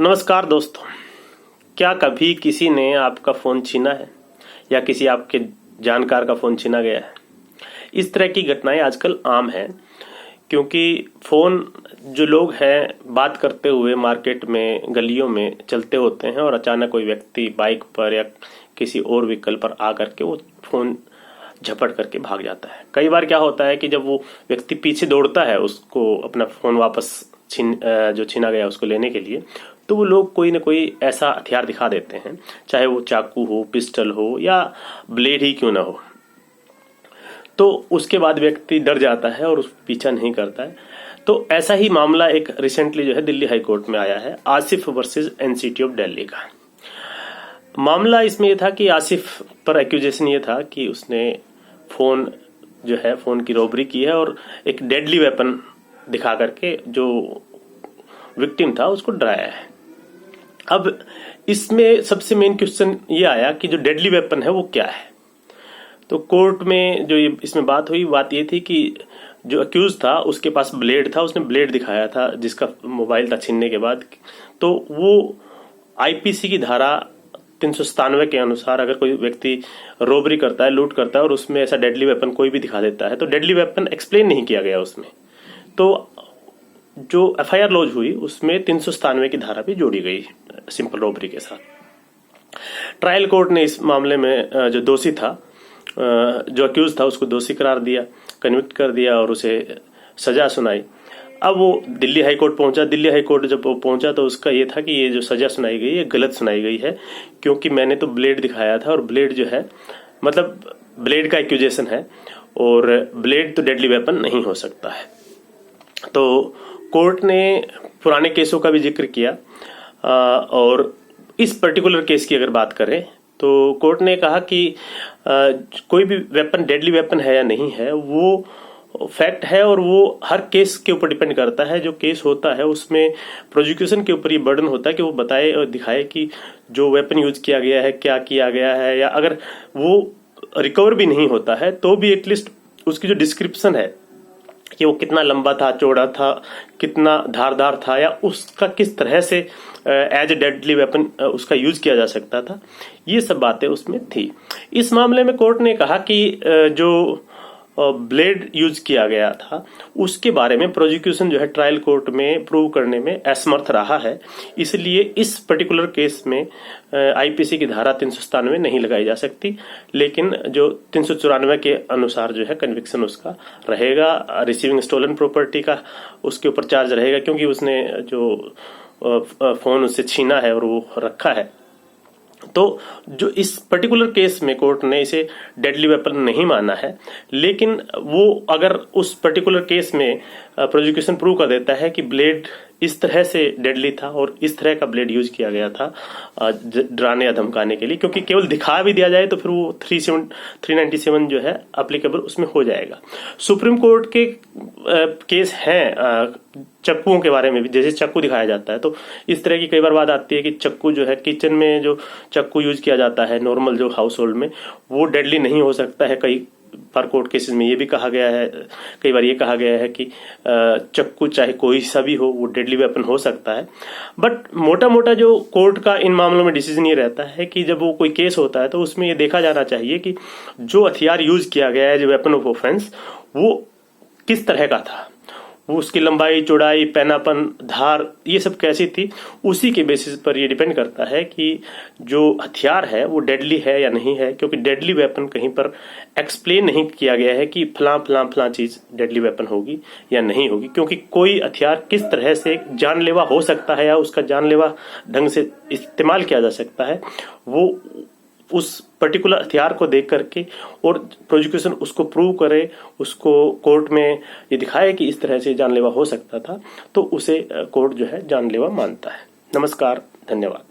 नमस्कार दोस्तों। क्या कभी किसी ने आपका फ़ोन छीना है या किसी आपके जानकार का फ़ोन छीना गया है? इस तरह की घटनाएं आजकल आम हैं, क्योंकि फ़ोन जो लोग हैं बात करते हुए मार्केट में गलियों में चलते होते हैं और अचानक कोई व्यक्ति बाइक पर या किसी और व्हीकल पर आकर के वो फ़ोन झपट करके भाग जाता है। कई बार क्या होता है कि जब वो व्यक्ति पीछे दौड़ता है उसको अपना फ़ोन वापस जो छीना गया उसको लेने के लिए, तो वो लोग कोई ना कोई ऐसा हथियार दिखा देते हैं, चाहे वो चाकू हो, पिस्टल हो या ब्लेड ही क्यों ना हो। तो उसके बाद व्यक्ति डर जाता है और उस पीछा नहीं करता है। तो ऐसा ही मामला एक रिसेंटली जो है दिल्ली हाई कोर्ट में आया है, Asif versus NCT of Delhi का। मामला इसमें यह था कि आसिफ पर एक्यूजेशन ये था कि उसने फोन की रॉबरी की है और एक डेडली वेपन दिखा करके जो विक्टिम था उसको डराया है। अब इसमें सबसे मेन क्वेश्चन ये आया कि जो डेडली वेपन है वो क्या है। तो कोर्ट में जो इसमें बात हुई, बात ये थी कि जो अक्यूज था उसके पास ब्लेड था, उसने ब्लेड दिखाया था जिसका मोबाइल था छीनने के बाद। तो वो आईपीसी की धारा 397 के अनुसार अगर कोई व्यक्ति रोबरी करता है, लूट करता है और उसमें ऐसा डेडली वेपन कोई भी दिखा देता है, तो डेडली वेपन एक्सप्लेन नहीं किया गया उसमें, तो जो एफआईआर लॉन्च हुई उसमें 397 की धारा भी जोड़ी गई सिंपल रॉबरी के साथ। ट्रायल कोर्ट ने इस मामले में जो दोषी था, जो अक्यूज था, उसको दोषी करार दिया, कन्विक्ट कर दिया और उसे सजा सुनाई। अब वो दिल्ली हाई कोर्ट पहुंचा। दिल्ली हाई कोर्ट जब वो पहुंचा तो उसका ये था कि ये जो सजा सुनाई गई है गलत सुनाई गई है, क्योंकि मैंने तो ब्लेड दिखाया था और ब्लेड जो है मतलब ब्लेड का एक्यूजेशन है और ब्लेड तो डेडली वेपन नहीं हो सकता है। तो कोर्ट ने पुराने केसों का भी जिक्र किया और इस पर्टिकुलर केस की अगर बात करें तो कोर्ट ने कहा कि कोई भी वेपन डेडली वेपन है या नहीं है वो फैक्ट है और वो हर केस के ऊपर डिपेंड करता है। जो केस होता है उसमें प्रोसिक्यूशन के ऊपर ये बर्डन होता है कि वो बताए और दिखाए कि जो वेपन यूज किया गया है क्या किया गया है, या अगर वो रिकवर भी नहीं होता है तो भी एटलीस्ट उसकी जो डिस्क्रिप्शन है कि वो कितना लंबा था, चौड़ा था, कितना धारदार था, या उसका किस तरह से एज ए डेडली वेपन उसका यूज किया जा सकता था, ये सब बातें उसमें थी। इस मामले में कोर्ट ने कहा कि जो ब्लेड यूज किया गया था उसके बारे में प्रोसिक्यूशन जो है ट्रायल कोर्ट में प्रूव करने में असमर्थ रहा है, इसलिए इस पर्टिकुलर केस में आईपीसी की धारा 397 नहीं लगाई जा सकती, लेकिन जो 394 के अनुसार जो है कन्विक्शन उसका रहेगा। रिसीविंग स्टोलन प्रॉपर्टी का उसके ऊपर चार्ज रहेगा, क्योंकि उसने जो फोन उससे छीना है और वो रखा है। तो जो इस पर्टिकुलर केस में कोर्ट ने इसे डेडली वेपन नहीं माना है, लेकिन वो अगर उस पर्टिकुलर केस में प्रोसिक्यूशन प्रूव कर देता है कि ब्लेड इस तरह से डेडली था और इस तरह का ब्लेड यूज किया गया था डराने या धमकाने के लिए, क्योंकि केवल दिखा भी दिया जाए तो फिर वो 397 जो है अप्लीकेबल उसमें हो जाएगा। सुप्रीम कोर्ट के केस हैं चक्कुओं के बारे में भी, जैसे चक्कू दिखाया जाता है तो इस तरह की कई बार बात आती है कि चक्कू जो है किचन में जो चक्कू यूज किया जाता है नॉर्मल जो हाउस होल्ड में, वो डेडली नहीं हो सकता है। कई पर कोर्ट केसेस में ये भी कहा गया है, कई बार ये कहा गया है कि चक्कू चाहे कोई सा भी हो वो डेडली वेपन हो सकता है। बट मोटा मोटा जो कोर्ट का इन मामलों में डिसीजन ये रहता है कि जब वो कोई केस होता है तो उसमें ये देखा जाना चाहिए कि जो हथियार यूज किया गया है, जो वेपन ऑफ ऑफेंस, वो किस तरह का था, वो उसकी लंबाई, चौड़ाई, पैनापन, धार, ये सब कैसी थी। उसी के बेसिस पर ये डिपेंड करता है कि जो हथियार है वो डेडली है या नहीं है, क्योंकि डेडली वेपन कहीं पर एक्सप्लेन नहीं किया गया है कि फला चीज डेडली वेपन होगी या नहीं होगी, क्योंकि कोई हथियार किस तरह से जानलेवा हो सकता है या उसका जानलेवा ढंग से इस्तेमाल किया जा सकता है, वो उस पर्टिकुलर हथियार को देख करके और प्रोसिक्यूशन उसको प्रूव करे, उसको कोर्ट में ये दिखाए कि इस तरह से जानलेवा हो सकता था, तो उसे कोर्ट जो है जानलेवा मानता है। नमस्कार, धन्यवाद।